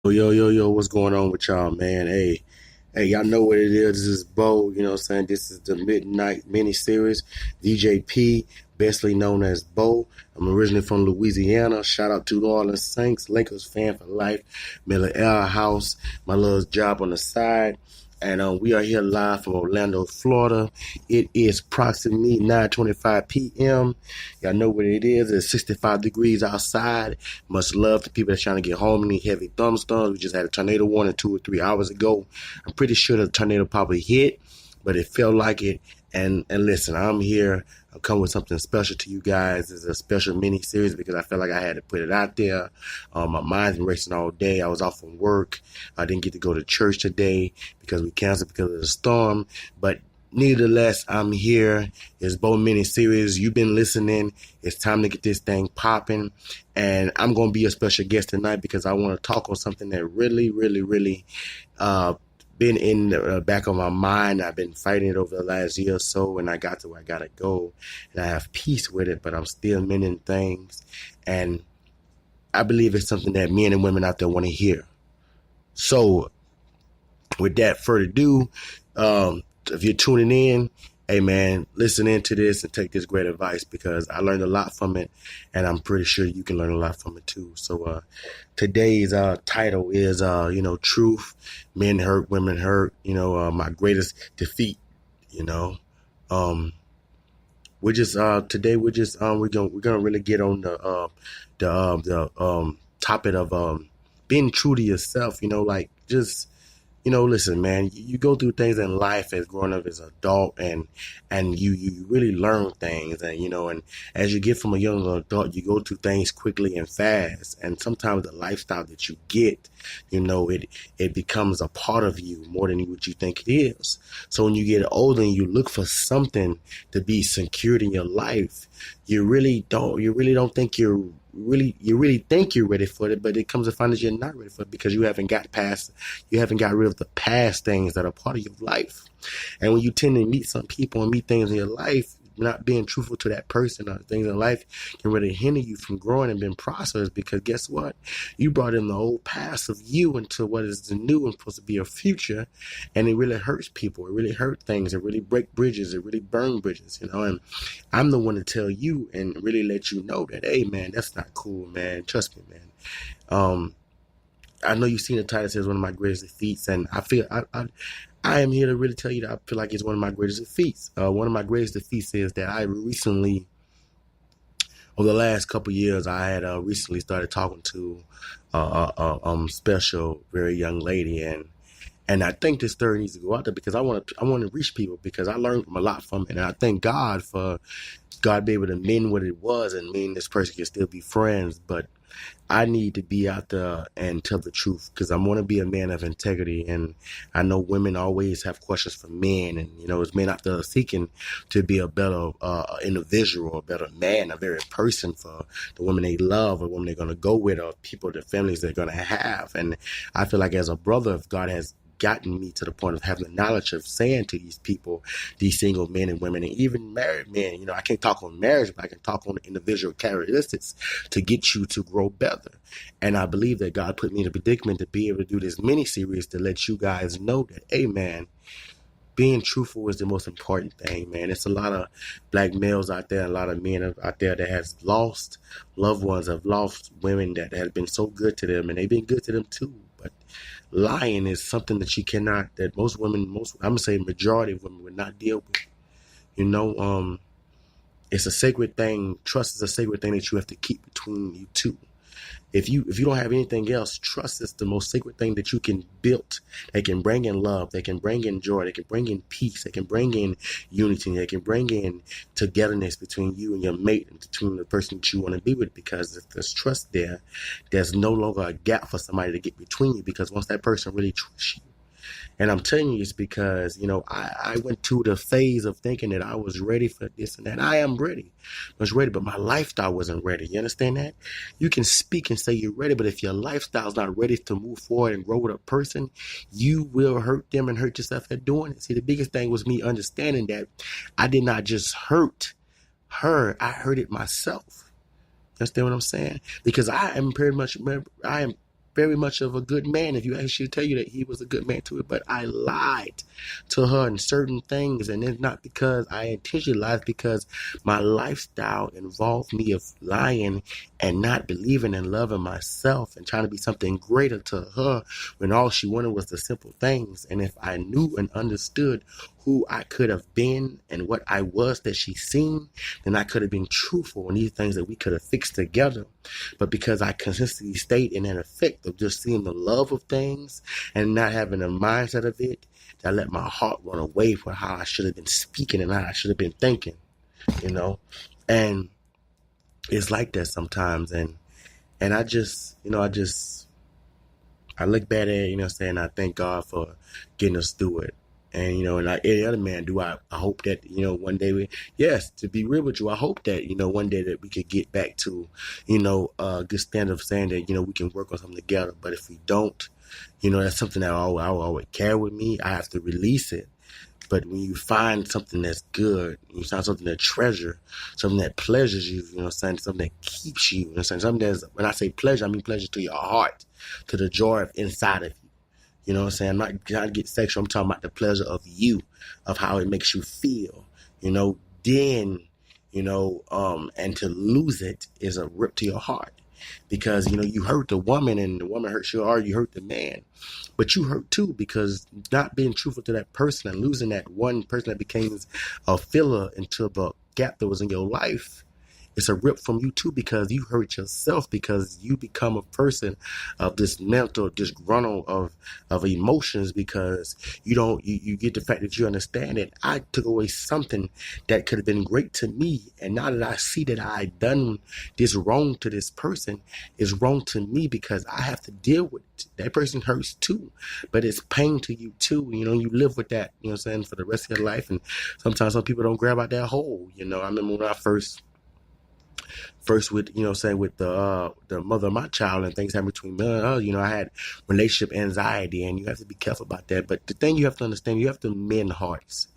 Yo, what's going on with y'all, man? Hey, y'all know what it is. This is Bo, you know what I'm saying? This is the Midnight mini series. DJP, bestly known as Bo. I'm originally from Louisiana. Shout out to New Orleans Saints, Lakers fan for life, Miller Air House, my little job on the side. And we are here live from Orlando, Florida. It is approximately 9:25 p.m. Y'all know what it is. It's 65 degrees outside. Much love to people that's trying to get home and need heavy thunderstorms. We just had a tornado warning 2 or 3 hours ago. I'm pretty sure the tornado probably hit, but it felt like it. And listen, I'm here. I'm coming with something special to you guys. It's a special mini series because I felt like I had to put it out there. My mind's been racing all day. I was off from work. I didn't get to go to church today because we canceled because of the storm. But nevertheless, I'm here. It's Bo Mini Series. You've been listening. It's time to get this thing popping. And I'm going to be a special guest tonight because I want to talk on something that really uh, been in the back of my mind. I've been fighting it over the last year or so, and I got to where I got to go. And I have peace with it, but I'm still mending things. And I believe it's something that men and women out there want to hear. So, with that further ado, if you're tuning in, hey man, listen into this and take this great advice because I learned a lot from it, and I'm pretty sure you can learn a lot from it too. So today's title is truth, men hurt, women hurt. My greatest defeat. You know, um, we're just today we're gonna really get on the topic of being true to yourself. Like just listen, man, you go through things in life as growing up as an adult, and you really learn things, and as you get from a young adult, you go through things quickly and fast, and sometimes the lifestyle that you get, it becomes a part of you more than what you think it is. So when you get older and you look for something to be secured in your life, you really don't think you really think you're ready for it, but it comes to find that you're not ready for it because you haven't got rid of the past things that are part of your life. And when you tend to meet some people and meet things in your life, not being truthful to that person or things in life can really hinder you from growing and being prosperous because guess what? You brought in the old past of you into what is the new and supposed to be your future, and it really hurts people. It really hurt things. It really break bridges. It really burn bridges, and I'm the one to tell you and really let you know that, hey, man, that's not cool, man. Trust me, man. Um, I know you've seen the title says one of my greatest defeats, and I am here to really tell you that I feel like it's one of my greatest defeats. One of my greatest defeats is that I recently, over the last couple of years, I had recently started talking to special, very young lady, and I think this story needs to go out there because I want to reach people because I learned from a lot from it, and I thank God for God be able to mend what it was and mean this person can still be friends, but I need to be out there and tell the truth because I want to be a man of integrity. And I know women always have questions for men, and it's men out there seeking to be a better individual, a better man, a better person for the women they love, or women they're going to go with, or people, the families they're going to have. And I feel like as a brother, if God has gotten me to the point of having the knowledge of saying to these people, these single men and women, and even married men, I can't talk on marriage, but I can talk on individual characteristics to get you to grow better. And I believe that God put me in a predicament to be able to do this mini series to let you guys know that, hey, man, being truthful is the most important thing, man. It's a lot of black males out there, a lot of men out there that has lost loved ones, have lost women that have been so good to them, and they've been good to them too. But lying is something that you cannot, that most women, I'm gonna say majority of women would not deal with. You know, it's a sacred thing. Trust is a sacred thing that you have to keep between you two. If you don't have anything else, trust is the most sacred thing that you can build. They can bring in love, they can bring in joy, they can bring in peace, they can bring in unity, they can bring in togetherness between you and your mate and between the person that you want to be with. Because if there's trust there, there's no longer a gap for somebody to get between you. Because once that person really trusts you, and I'm telling you, it's because, I went through the phase of thinking that I was ready for this and that. I am ready. I was ready, but my lifestyle wasn't ready. You understand that? You can speak and say you're ready, but if your lifestyle's not ready to move forward and grow with a person, you will hurt them and hurt yourself at doing it. See, the biggest thing was me understanding that I did not just hurt her, I hurted myself. You understand what I'm saying? Because I am pretty much, I am very much of a good man. If you ask, she'll tell you that he was a good man to it. But I lied to her in certain things, and it's not because I intentionally lied, it's because my lifestyle involved me of lying and not believing and loving myself and trying to be something greater to her when all she wanted was the simple things. And if I knew and understood who I could have been and what I was that she seen, then I could have been truthful in these things that we could have fixed together. But because I consistently stayed in that effect of just seeing the love of things and not having a mindset of it, I let my heart run away from how I should have been speaking and how I should have been thinking, you know? And it's like that sometimes. And I just, I look back at it, I thank God for getting us through it. And, and like any other man do, I hope that, one day to be real with you, I hope that, one day that we could get back to, a good standard of saying that, we can work on something together. But if we don't, that's something that I always carry with me. I have to release it. But when you find something that's good, you find something that treasure, something that pleasures you, something that keeps you, something that's, when I say pleasure, I mean pleasure to your heart, to the joy of inside of you. I'm not trying to get sexual. I'm talking about the pleasure of you, of how it makes you feel, then, and to lose it is a rip to your heart because, you hurt the woman and the woman hurts you, or you hurt the man, but you hurt too because not being truthful to that person and losing that one person that became a filler into the gap that was in your life. It's a rip from you too because you hurt yourself because you become a person of this mental disgruntled of emotions because you get the fact that you understand that I took away something that could have been great to me, and now that I see that I done this wrong to this person, it's wrong to me because I have to deal with it. That person hurts too, but it's pain to you too. You live with that, for the rest of your life, and sometimes some people don't grab out that hole. I remember when I first with with the mother of my child and things happened between me and her, I had relationship anxiety, and you have to be careful about that. But the thing you have to understand, you have to mend hearts.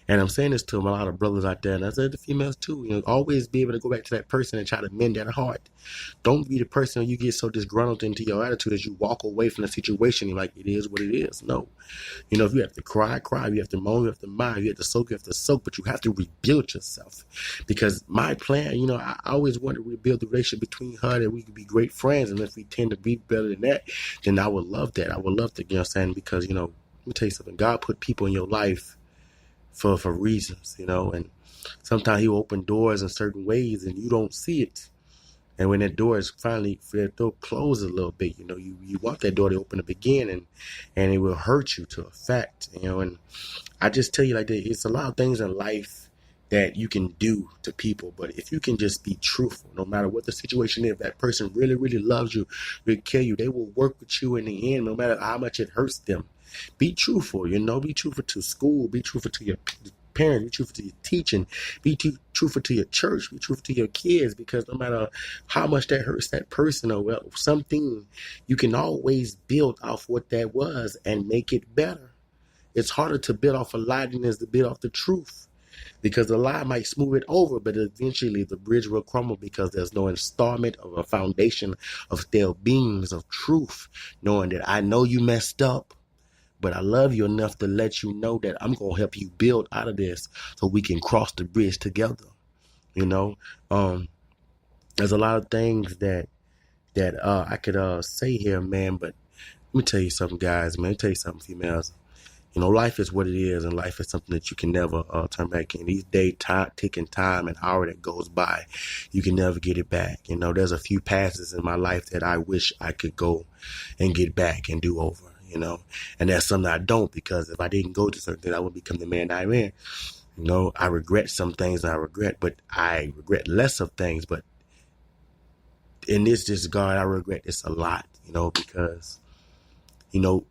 And I'm saying this to a lot of brothers out there, and I said to females too, always be able to go back to that person and try to mend that heart. Don't be the person you get so disgruntled into your attitude as you walk away from the situation. You're like, it is what it is. No. If you have to cry, you have to moan, you have to mind, you have to soak, but you have to rebuild yourself. Because my plan, I always wanted to rebuild the relationship between her and we could be great friends. And if we tend to be better than that, then I would love that. I would love to, because, let me tell you something. God put people in your life for reasons, and sometimes he will open doors in certain ways and you don't see it. And when that door is finally closed a little bit, you want that door to open up again, and it will hurt you to a fact, and I just tell you like that, it's a lot of things in life that you can do to people, but if you can just be truthful, no matter what the situation is, if that person really, really loves you, will care you, they will work with you in the end, no matter how much it hurts them. Be truthful, be truthful to school, be truthful to your parents, be truthful to your teaching, be truthful to your church, be truthful to your kids, because no matter how much that hurts that person or something, you can always build off what that was and make it better. It's harder to build off a lie than it is to build off the truth, because the lie might smooth it over, but eventually the bridge will crumble because there's no installment of a foundation of steel beams of truth, knowing that I know you messed up, but I love you enough to let you know that I'm going to help you build out of this so we can cross the bridge together. There's a lot of things that I could say here, man, but let me tell you something, guys, man. Let me tell you something, females. Life is what it is, and life is something that you can never turn back in. These days, ticking time and hour that goes by, you can never get it back. There's a few passes in my life that I wish I could go and get back and do over. And that's something I don't, because if I didn't go to certain things, I wouldn't become the man I'm in. I regret some things but I regret less of things. But in this disregard, I regret this a lot, because, when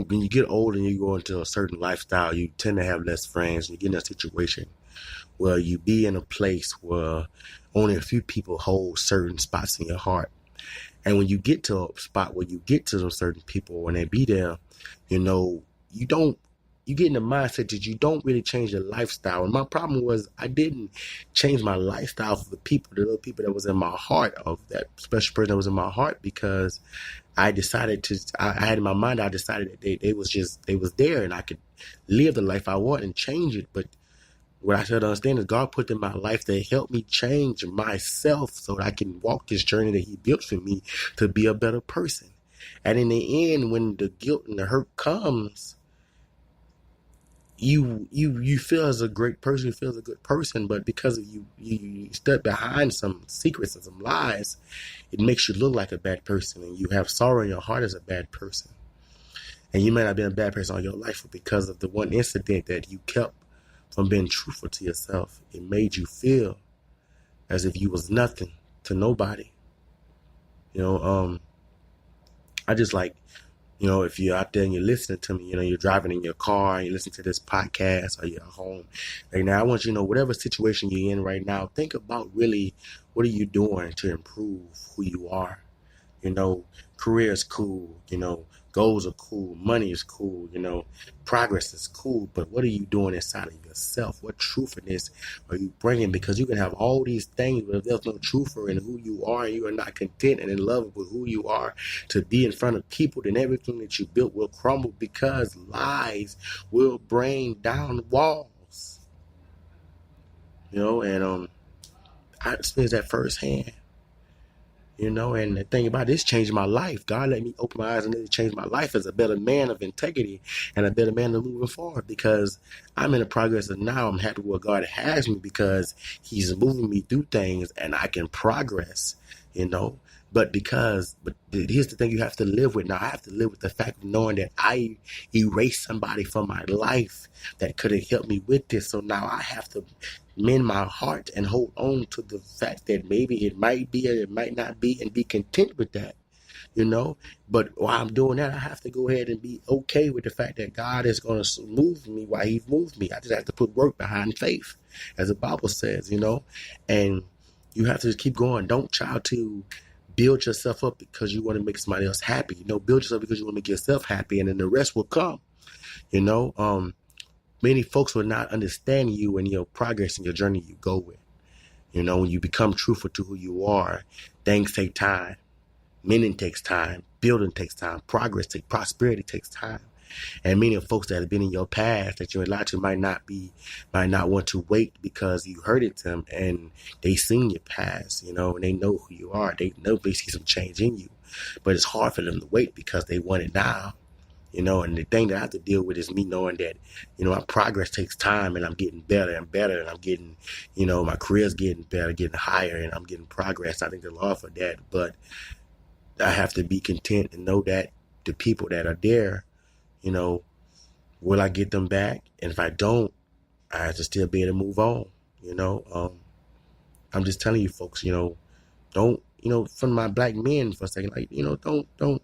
you get older and you go into a certain lifestyle, you tend to have less friends. You get in a situation where you be in a place where only a few people hold certain spots in your heart. And when you get to a spot where you get to those certain people, when they be there, you get in the mindset that you don't really change your lifestyle. And my problem was I didn't change my lifestyle for the little people that was in my heart, of that special person that was in my heart, because I decided to, I had in my mind, I decided that they was there and I could live the life I want and change it. But what I should understand is God put in my life to help me change myself so that I can walk this journey that he built for me to be a better person. And in the end, when the guilt and the hurt comes, you feel as a great person, you feel as a good person, but because of you stuck behind some secrets and some lies, it makes you look like a bad person, and you have sorrow in your heart as a bad person. And you may not have been a bad person all your life, but because of the one incident that you kept from being truthful to yourself, it made you feel as if you was nothing to nobody. I just like, if you're out there and you're listening to me, you're driving in your car and you listen to this podcast, or you're at home right now, I want you to know, whatever situation you're in right now, think about really what are you doing to improve who you are. Career is cool, goals are cool, money is cool, progress is cool, but what are you doing inside of yourself? What truthfulness are you bringing? Because you can have all these things, but if there's no truth in who you are, and you are not content and in love with who you are to be in front of people, then everything that you built will crumble, because lies will bring down walls. And I experienced that firsthand. And the thing about this changed my life. God let me open my eyes and it changed my life as a better man of integrity and a better man of moving forward, because I'm in the progress of now. I'm happy where God has me because he's moving me through things and I can progress, But here's the thing you have to live with. Now I have to live with the fact of knowing that I erased somebody from my life that could have helped me with this. So now I have to mend my heart and hold on to the fact that maybe it might be or it might not be, and be content with that, But while I'm doing that, I have to go ahead and be okay with the fact that God is going to move me while he's moved me. I just have to put work behind faith, as the Bible says, and you have to just keep going. Don't try to build yourself up because you want to make somebody else happy. Build yourself because you want to make yourself happy, and then the rest will come. Many folks will not understand you and your progress and your journey you go with. When you become truthful to who you are, things take time. Meaning takes time. Building takes time. Prosperity takes time. And many of folks that have been in your past that you're allowed to might not want to wait because you hurted them and they seen your past, and they know who you are. They know they see some change in you. But it's hard for them to wait because they want it now. And the thing that I have to deal with is me knowing that, my progress takes time, and I'm getting better and better, and I'm getting, my career's getting better, getting higher, and I'm getting progress. I thank the Lord for that. But I have to be content and know that the people that are there, will I get them back? And if I don't, I have to still be able to move on. I'm just telling you folks, don't, from my black men for a second, like, don't,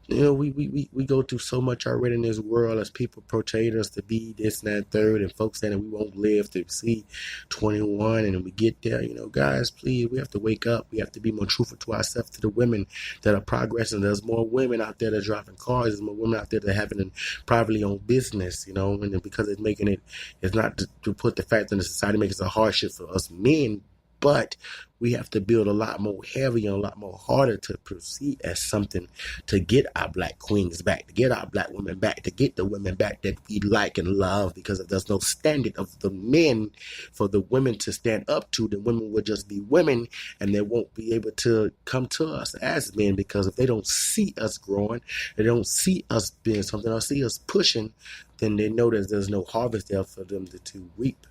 we go through so much already in this world as people portray us to be this and that third, and folks saying that we won't live to see 21, and we get there, guys, please, we have to wake up. We have to be more truthful to ourselves, to the women that are progressing. There's more women out there that are driving cars. There's more women out there that are having a privately owned business, and because it's not to put the fact that the society makes it a hardship for us men, but we have to build a lot more heavy and a lot more harder to proceed as something to get our black queens back, to get our black women back, to get the women back that we like and love. Because if there's no standard of the men for the women to stand up to, then women will just be women and they won't be able to come to us as men, because if they don't see us growing, they don't see us being something or see us pushing, then they know that there's no harvest there for them to reap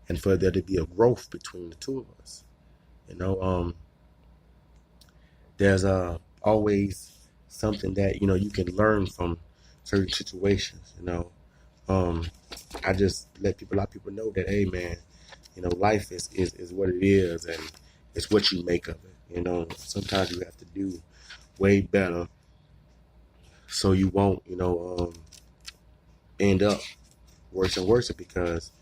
and for there to be a growth between the two of us. There's always something that, you can learn from certain situations, I just let a lot of people know that, hey man, life is what it is, and it's what you make of it. Sometimes you have to do way better so you won't, end up worse and worse, because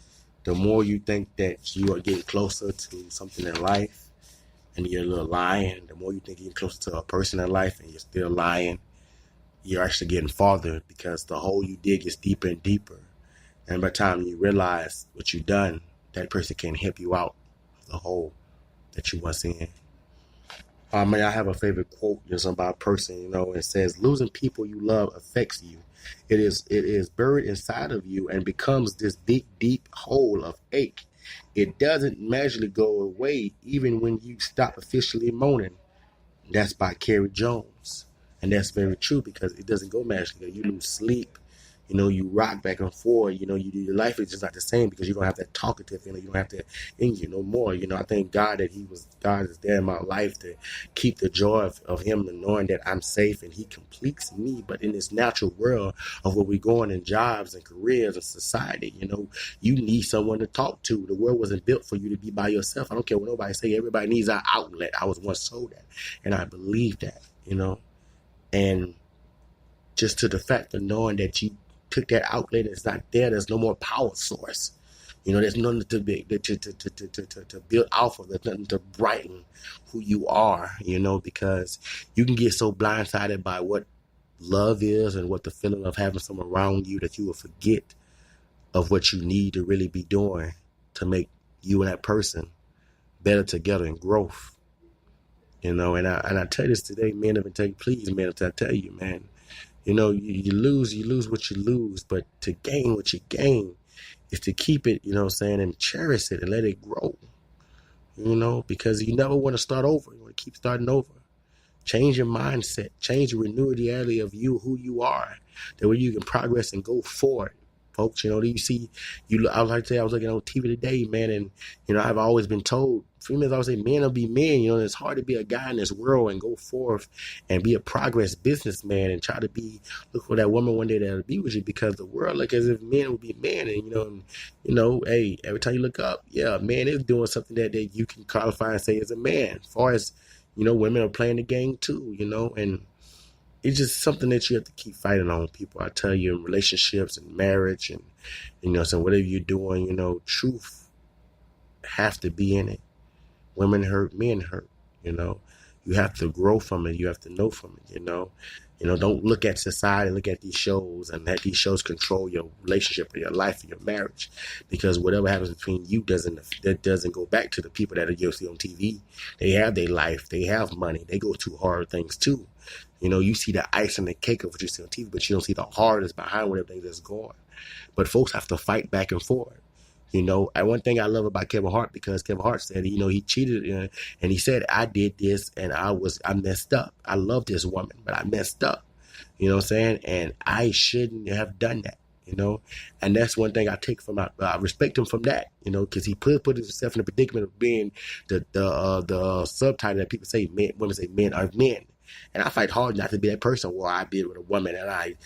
the more you think that you are getting closer to something in life and you're a little lying, the more you think you're getting closer to a person in life and you're still lying, you're actually getting farther, because the hole you dig is deeper and deeper. And by the time you realize what you've done, that person can't help you out of the hole that you was in. Man, I have a favorite quote, by a person, it says, "Losing people you love affects you. It is buried inside of you and becomes this big, deep hole of ache. It doesn't magically go away even when you stop officially moaning." That's by Carrie Jones. And that's very true because it doesn't go magically. You lose sleep. You rock back and forth. Your life is just not the same because you don't have that talkative, you don't have that in you no more. I thank God that God is there in my life to keep the joy of him and knowing that I'm safe and he completes me. But in this natural world of where we're going in jobs and careers and society, you need someone to talk to. The world wasn't built for you to be by yourself. I don't care what nobody say. Everybody needs an outlet. I was once told that. And I believe that. And just to the fact of knowing that you took that outlet, it's not there. There's no more power source. There's nothing to build off of. There's nothing to brighten who you are. Because you can get so blindsided by what love is and what the feeling of having someone around you that you will forget of what you need to really be doing to make you and that person better together in growth. And I tell you this today, men of integrity, please, man, I tell you, man, you lose what you lose, but to gain what you gain is to keep it, and cherish it and let it grow, because you never want to start over. You want to keep starting over. Change your mindset, change the renewality of you, who you are, that way you can progress and go forward. Folks, you see, I was looking on TV today, man, and I've always been told, females always say, men will be men. It's hard to be a guy in this world and go forth and be a progress businessman and try to look for that woman one day that'll be with you, because the world look as if men will be men. And, hey, every time you look up, yeah, a man is doing something that you can qualify and say is a man. As far as, women are playing the game too, and it's just something that you have to keep fighting on, people. I tell you, in relationships and marriage and, so whatever you're doing, truth have to be in it. Women hurt, men hurt, You have to grow from it. You have to know from it, Don't look at society, look at these shows and let these shows control your relationship or your life or your marriage, because whatever happens between you doesn't go back to the people that you see on TV. They have their life. They have money. They go through hard things too. You see the ice and the cake of what you see on TV, but you don't see the hardness behind what everything that's going. But folks have to fight back and forth. And one thing I love about Kevin Hart, because Kevin Hart said, he cheated and he said, I did this and I messed up. I love this woman, but I messed up. You know what I'm saying? And I shouldn't have done that. And that's one thing I take from I respect him from that, because he put himself in the predicament of being the subtitle that people say, women say men are men. And I fight hard not to be that person where I be with a woman and I,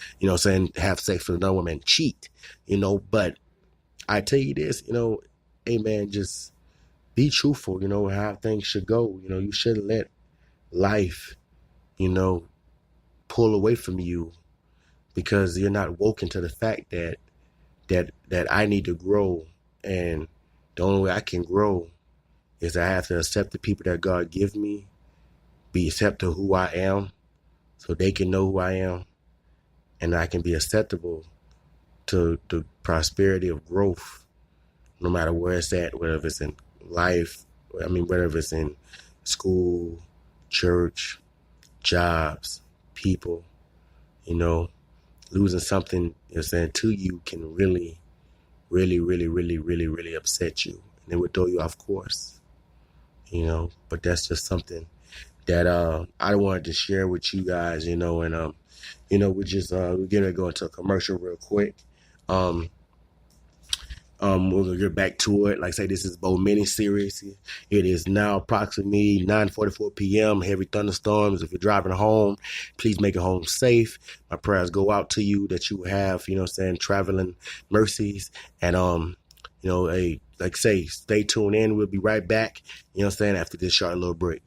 have sex with another woman and cheat, but I tell you this, hey man, just be truthful, how things should go. You shouldn't let life, pull away from you because you're not woken to the fact that I need to grow. And the only way I can grow is I have to accept the people that God give me, be accepted of who I am so they can know who I am, and I can be acceptable to the prosperity of growth, no matter where it's at, whether it's in life, whether it's in school, church, jobs, people, losing something, to you can really, really, really, really, really, really upset you. And it would throw you off course, but that's just something that I wanted to share with you guys, and we're getting to go into a commercial real quick. We're gonna get back to it. Like I say, this is Bo mini series. It is now approximately 9:44 p.m. Heavy thunderstorms. If you're driving home, please make it home safe. My prayers go out to you that you have, traveling mercies. And like I say, stay tuned in. We'll be right back. After this short little break.